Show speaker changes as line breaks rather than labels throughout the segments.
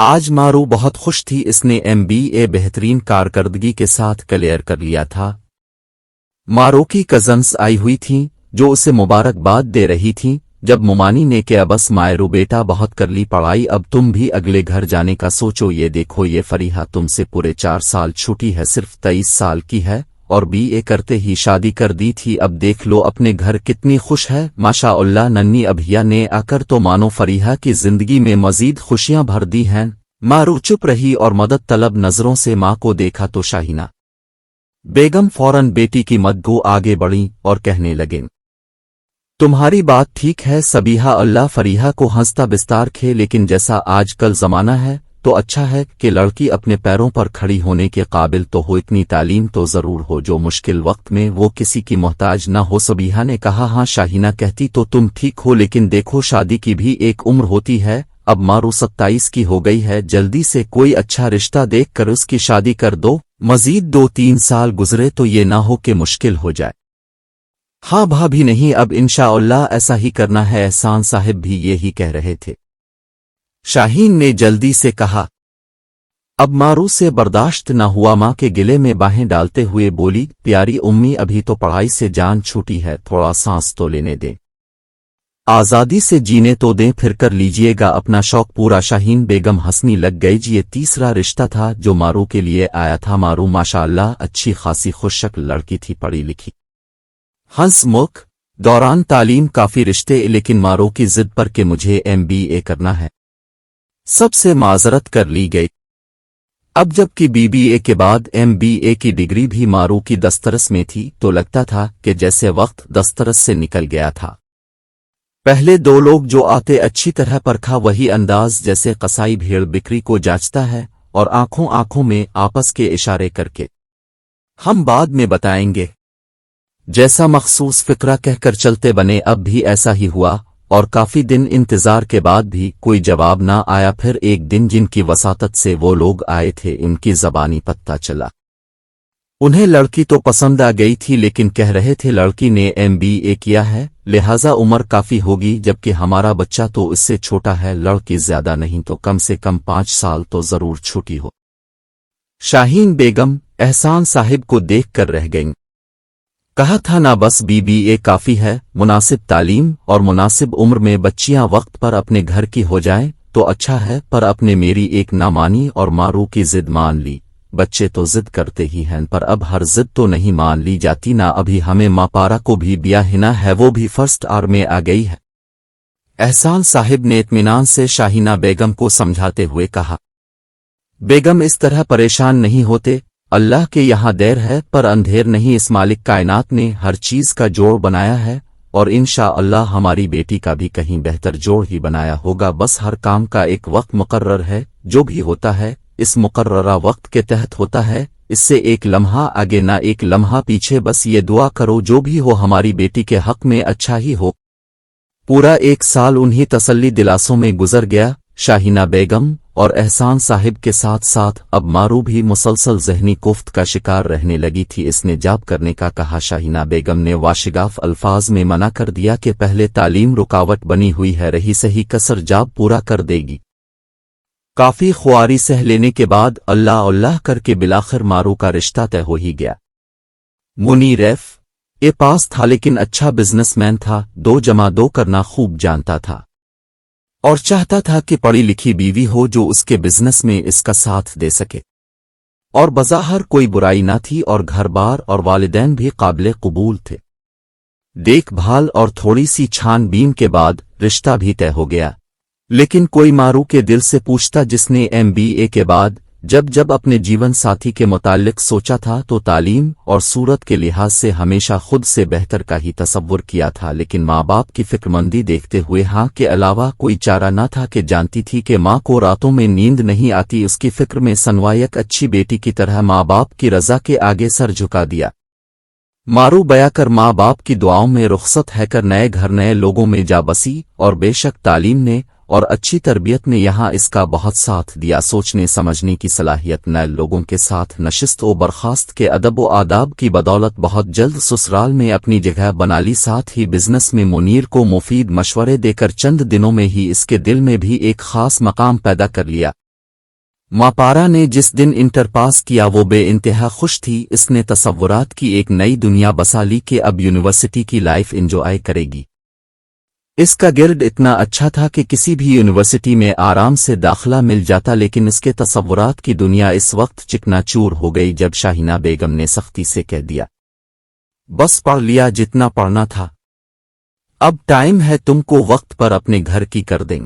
آج مارو بہت خوش تھی، اس نے MBA بہترین کارکردگی کے ساتھ کلیئر کر لیا تھا۔ مارو کی کزنس آئی ہوئی تھیں جو اسے مبارکباد دے رہی تھیں۔ جب ممانی نے کہا بس مائرو بیٹا بہت کر لی پڑھائی، اب تم بھی اگلے گھر جانے کا سوچو، یہ دیکھو یہ فریحہ تم سے پورے 4 سال چھوٹی ہے، صرف 23 سال کی ہے اور BA کرتے ہی شادی کر دی تھی، اب دیکھ لو اپنے گھر کتنی خوش ہے ماشاء اللہ۔ ننھی ابھیا نے آ کر تو مانو فریحہ کی زندگی میں مزید خوشیاں بھر دی ہیں۔ مارو چپ رہی اور مدد طلب نظروں سے ماں کو دیکھا تو شاہینہ بیگم فوراً بیٹی کی مدگو آگے بڑھیں اور کہنے لگیں، تمہاری بات ٹھیک ہے سبیحہ اللہ فریحہ کو ہنستا بستار کھے، لیکن جیسا آج کل زمانہ ہے تو اچھا ہے کہ لڑکی اپنے پیروں پر کھڑی ہونے کے قابل تو ہو، اتنی تعلیم تو ضرور ہو جو مشکل وقت میں وہ کسی کی محتاج نہ ہو۔ سبیحہ نے کہا ہاں شاہینہ کہتی تو تم ٹھیک ہو، لیکن دیکھو شادی کی بھی ایک عمر ہوتی ہے، اب مارو 27 کی ہو گئی ہے، جلدی سے کوئی اچھا رشتہ دیکھ کر اس کی شادی کر دو، مزید 2-3 سال گزرے تو یہ نہ ہو کہ مشکل ہو جائے۔ ہاں بھابھی نہیں، اب انشاءاللہ ایسا ہی کرنا ہے، احسان صاحب بھی یہی کہہ رہے تھے۔ شاہین نے جلدی سے کہا۔ اب مارو سے برداشت نہ ہوا، ماں کے گلے میں باہیں ڈالتے ہوئے بولی، پیاری امی ابھی تو پڑھائی سے جان چھوٹی ہے، تھوڑا سانس تو لینے دیں، آزادی سے جینے تو دیں، پھر کر لیجئے گا اپنا شوق پورا۔ شاہین بیگم ہنسنی لگ گئی، یہ تیسرا رشتہ تھا جو مارو کے لیے آیا تھا۔ مارو ماشاءاللہ اچھی خاصی خوش شکل لڑکی تھی، پڑھی لکھی، ہنس ملک دوران تعلیم کافی رشتے، لیکن مارو کی ضد پر کہ مجھے MBA کرنا ہے سب سے معذرت کر لی گئی۔ اب جب کہ BBA کے بعد MBA کی ڈگری بھی مارو کی دسترس میں تھی تو لگتا تھا کہ جیسے وقت دسترس سے نکل گیا تھا۔ پہلے 2 لوگ جو آتے اچھی طرح پرکھا، وہی انداز جیسے قصائی بھیڑ بکری کو جانچتا ہے، اور آنکھوں میں آپس کے اشارے کر کے ہم بعد میں بتائیں گے جیسا مخصوص فقرہ کہہ کر چلتے بنے۔ اب بھی ایسا ہی ہوا اور کافی دن انتظار کے بعد بھی کوئی جواب نہ آیا۔ پھر ایک دن جن کی وساطت سے وہ لوگ آئے تھے ان کی زبانی پتہ چلا، انہیں لڑکی تو پسند آ گئی تھی، لیکن کہہ رہے تھے لڑکی نے MBA کیا ہے لہذا عمر کافی ہوگی، جبکہ ہمارا بچہ تو اس سے چھوٹا ہے، لڑکی زیادہ نہیں تو کم سے کم 5 سال تو ضرور چھوٹی ہو۔ شاہین بیگم احسان صاحب کو دیکھ کر رہ گئیں، کہا تھا نہ بس BBA کافی ہے، مناسب تعلیم اور مناسب عمر میں بچیاں وقت پر اپنے گھر کی ہو جائیں تو اچھا ہے، پر اپنے میری ایک نہ مانی اور مارو کی ضد مان لی۔ بچے تو ضد کرتے ہی ہیں، پر اب ہر ضد تو نہیں مان لی جاتی، نہ ابھی ہمیں ماں پارا کو بھی بیاہ نہ ہے، وہ بھی فرسٹ آر میں آ گئی ہے۔ احسان صاحب نے اطمینان سے شاہینہ بیگم کو سمجھاتے ہوئے کہا، بیگم اس طرح پریشان نہیں ہوتے، اللہ کے یہاں دیر ہے پر اندھیر نہیں، اس مالک کائنات نے ہر چیز کا جوڑ بنایا ہے اور انشاءاللہ ہماری بیٹی کا بھی کہیں بہتر جوڑ ہی بنایا ہوگا، بس ہر کام کا ایک وقت مقرر ہے، جو بھی ہوتا ہے اس مقررہ وقت کے تحت ہوتا ہے، اس سے ایک لمحہ آگے نہ ایک لمحہ پیچھے، بس یہ دعا کرو جو بھی ہو ہماری بیٹی کے حق میں اچھا ہی ہو۔ پورا 1 سال انہی تسلی دلاسوں میں گزر گیا۔ شاہینہ بیگم اور احسان صاحب کے ساتھ ساتھ اب مارو بھی مسلسل ذہنی کوفت کا شکار رہنے لگی تھی۔ اس نے جاب کرنے کا کہا، شاہینہ بیگم نے واشگاف الفاظ میں منع کر دیا کہ پہلے تعلیم رکاوٹ بنی ہوئی ہے، رہی صحیح کسر جاب پورا کر دے گی۔ کافی خواری سہ لینے کے بعد اللہ کر کے بلاخر مارو کا رشتہ طے ہو ہی گیا۔ منیر FA پاس تھا لیکن اچھا بزنس مین تھا، 2+2 کرنا خوب جانتا تھا اور چاہتا تھا کہ پڑھی لکھی بیوی ہو جو اس کے بزنس میں اس کا ساتھ دے سکے، اور بظاہر کوئی برائی نہ تھی، اور گھر بار اور والدین بھی قابل قبول تھے۔ دیکھ بھال اور تھوڑی سی چھان بین کے بعد رشتہ بھی طے ہو گیا، لیکن کوئی مارو کے دل سے پوچھتا جس نے MBA کے بعد جب اپنے جیون ساتھی کے متعلق سوچا تھا تو تعلیم اور صورت کے لحاظ سے ہمیشہ خود سے بہتر کا ہی تصور کیا تھا، لیکن ماں باپ کی فکرمندی دیکھتے ہوئے ہاں کے علاوہ کوئی چارہ نہ تھا، کہ جانتی تھی کہ ماں کو راتوں میں نیند نہیں آتی، اس کی فکر میں سنوائیک اچھی بیٹی کی طرح ماں باپ کی رضا کے آگے سر جھکا دیا۔ مارو بیا کر ماں باپ کی دعاؤں میں رخصت ہے کر نئے گھر نئے لوگوں میں جا بسی، اور بے شک تعلیم نے اور اچھی تربیت نے یہاں اس کا بہت ساتھ دیا۔ سوچنے سمجھنے کی صلاحیت نئے لوگوں کے ساتھ نشست و برخاست کے ادب و آداب کی بدولت بہت جلد سسرال میں اپنی جگہ بنا لی، ساتھ ہی بزنس میں منیر کو مفید مشورے دے کر چند دنوں میں ہی اس کے دل میں بھی ایک خاص مقام پیدا کر لیا۔ माँ पारा ने जिस दिन इंटर पास किया वो बे इंतहा खुश थी। इसने तसव्वुरात की एक नई दुनिया बसा ली कि अब यूनिवर्सिटी की लाइफ एंजॉय करेगी। इसका गिल्ड इतना अच्छा था कि किसी भी यूनिवर्सिटी में आराम से दाखिला मिल जाता, लेकिन इसके तसव्वुरात की दुनिया इस वक्त चिकनाचूर हो गई जब शाहीना बेगम ने सख्ती से कह दिया, बस पढ़ लिया जितना पढ़ना था, अब टाइम है तुमको वक्त पर अपने घर की कर दें,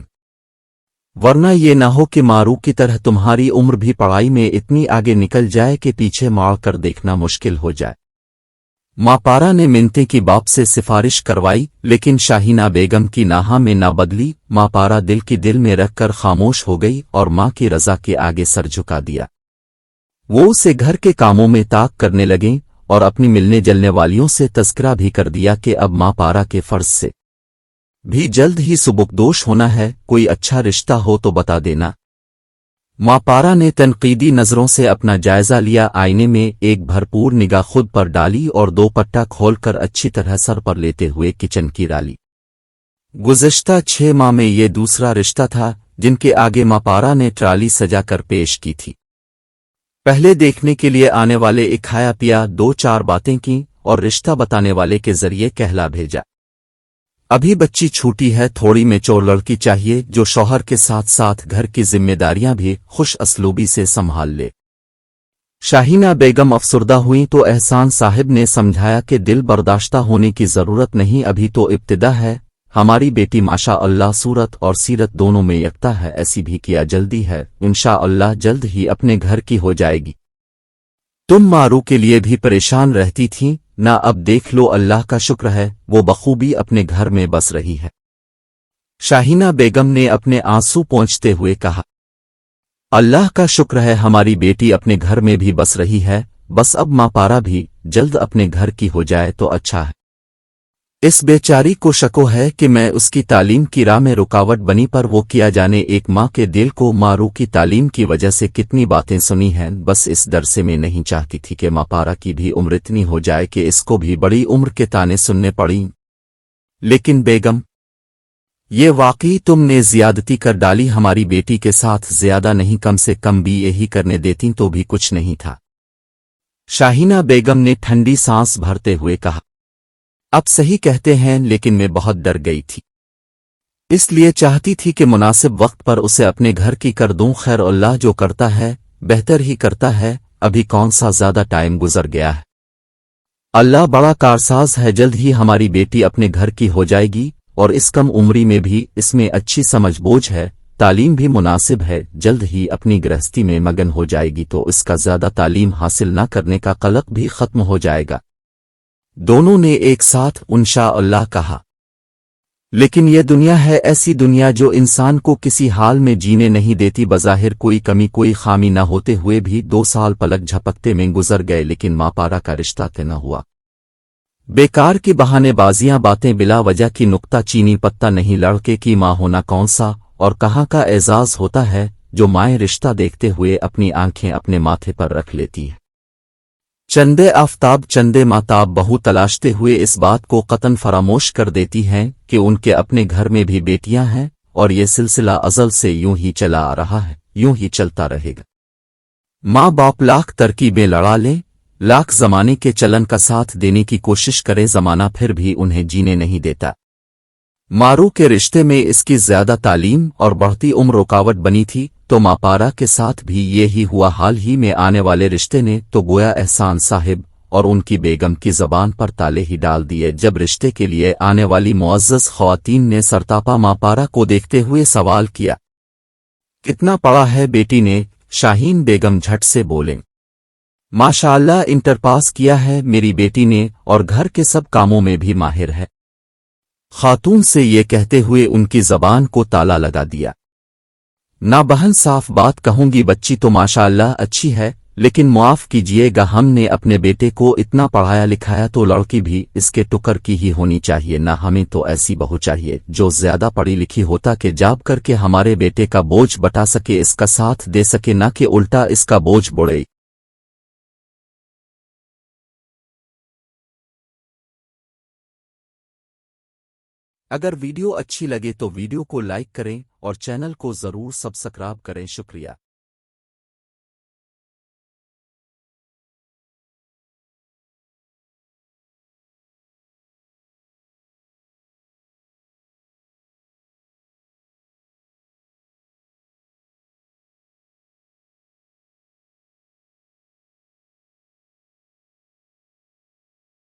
वरना ये ना हो कि मारू की तरह तुम्हारी उम्र भी पढ़ाई में इतनी आगे निकल जाए कि पीछे मार कर देखना मुश्किल हो जाए। माँ पारा ने मिन्ते की बाप से सिफारिश करवाई, लेकिन शाहीना बेगम की नाहा में ना बदली। माँ पारा दिल की दिल में रखकर खामोश हो गई और माँ की रजा के आगे सर झुका दिया। वो उसे घर के कामों में ताक करने लगे और अपनी मिलने जलने वालियों से तज़किरा भी कर दिया कि अब माँ पारा के फर्ज से भी जल्द ही सुबुकदोश होना है, कोई अच्छा रिश्ता हो तो बता देना। माँ पारा ने तनकीदी नज़रों से अपना जायजा लिया, आईने में एक भरपूर निगाह खुद पर डाली और दो पट्टा खोलकर अच्छी तरह सर पर लेते हुए किचन की डाली। गुज़श्ता 6 माह में ये दूसरा रिश्ता था जिनके आगे माँ पारा ने ट्राली सजा कर पेश की थी। पहले देखने के लिए आने वाले एक खाया पिया, 2-4 बातें की और रिश्ता बताने वाले के जरिए कहला भेजा। अभी बच्ची छूटी है, थोड़ी मैच्योर लड़की चाहिए जो शौहर के साथ साथ घर की जिम्मेदारियां भी खुश असलूबी से संभाल ले। शाहीना बेगम अफसुर्दा हुई तो एहसान साहिब ने समझाया कि दिल बर्दाश्ता होने की जरूरत नहीं, अभी तो इब्तिदा है, हमारी बेटी माशा अल्लाह सूरत और सीरत दोनों में यकता है, ऐसी भी किया जल्दी है, इंशा अल्लाह जल्द ही अपने घर की हो जाएगी। तुम मारू के लिए भी परेशान रहती थी ना, अब देख लो अल्लाह का शुक्र है वो बखूबी अपने घर में बस रही है। शाहीना बेगम ने अपने आंसू पोंछते हुए कहा, अल्लाह का शुक्र है हमारी बेटी अपने घर में भी बस रही है, बस अब माँ पारा भी जल्द अपने घर की हो जाए तो अच्छा है। इस बेचारी को शको है कि मैं उसकी तालीम की राह में रुकावट बनी, पर वो किया जाने एक माँ के दिल को मारू की तालीम की वजह से कितनी बातें सुनी हैं, बस इस डर से मैं नहीं चाहती थी कि माँ पारा की भी उम्र इतनी हो जाए कि इसको भी बड़ी उम्र के ताने सुनने पड़ी। लेकिन बेगम, ये वाकई तुमने ज्यादती कर डाली, हमारी बेटी के साथ ज्यादा नहीं, कम से कम भी यही करने देती तो भी कुछ नहीं था। शाहीना बेगम ने ठंडी सांस भरते हुए कहा, अब सही कहते हैं, लेकिन मैं बहुत डर गई थी, इसलिए चाहती थी कि मुनासिब वक्त पर उसे अपने घर की कर दूं। खैर अल्लाह जो करता है बेहतर ही करता है, अभी कौन सा ज्यादा टाइम गुजर गया है, अल्लाह बड़ा कारसाज है, जल्द ही हमारी बेटी अपने घर की हो जाएगी और इस कम उम्री में भी इसमें अच्छी समझ बूझ है, तालीम भी मुनासिब है, जल्द ही अपनी गृहस्थी में मगन हो जाएगी तो इसका ज्यादा तालीम हासिल न करने का कलक भी खत्म हो जाएगा। दोनों ने एक साथ इंशा अल्लाह कहा। लेकिन यह दुनिया है ऐसी दुनिया जो इंसान को किसी हाल में जीने नहीं देती। बज़ाहिर कोई कमी कोई खामी न होते हुए भी 2 साल पलक झपकते में गुजर गए, लेकिन माँ पारा का रिश्ता तय न हुआ। बेकार की बहानेबाजियां, बातें बिला वजह की नुक्ता चीनी, पत्ता नहीं लड़के की माँ होना कौन सा और कहाँ का एजाज होता है जो माएँ रिश्ता देखते हुए अपनी आंखें अपने माथे पर रख लेती है। चंदे आफताब चंदे माताब बहू तलाशते हुए इस बात को कतन फरामोश कर देती हैं कि उनके अपने घर में भी बेटियां हैं और ये सिलसिला अज़ल से यूं ही चला आ रहा है, यूं ही चलता रहेगा। माँ बाप लाख तरकीबें लड़ा लें, लाख जमाने के चलन का साथ देने की कोशिश करे, जमाना फिर भी उन्हें जीने नहीं देता। मारू के रिश्ते में इसकी ज्यादा तालीम और बढ़ती उम्र रुकावट बनी थी, तो माँ पारा के साथ भी ये ही हुआ। हाल ही में आने वाले रिश्ते ने तो गोया एहसान साहिब और उनकी बेगम की जबान पर ताले ही डाल दिए। जब रिश्ते के लिए आने वाली मुअज़्ज़ज़ ख्वातीन ने सरतापा माँ पारा को देखते हुए सवाल किया, कितना पढ़ा है बेटी ने? शाहीन बेगम झट से बोले, माशाअल्लाह इंटर पास किया है मेरी बेटी ने और घर के सब कामों में भी माहिर है। खातून से ये कहते हुए उनकी जबान को ताला लगा दिया। ना बहन, साफ बात कहूंगी, बच्ची तो माशाअल्लाह अच्छी है, लेकिन मुआफ कीजिएगा, हमने अपने बेटे को इतना पढ़ाया लिखाया तो लड़की भी इसके टुकर की ही होनी चाहिए ना। हमें तो ऐसी बहू चाहिए जो ज्यादा पढ़ी लिखी होता कि जाब करके हमारे बेटे का बोझ बटा सके, इसका साथ दे सके, ना कि उल्टा इसका बोझ बढ़े। अगर वीडियो अच्छी लगे तो वीडियो को लाइक करें और चैनल को जरूर सब्सक्राइब करें। शुक्रिया।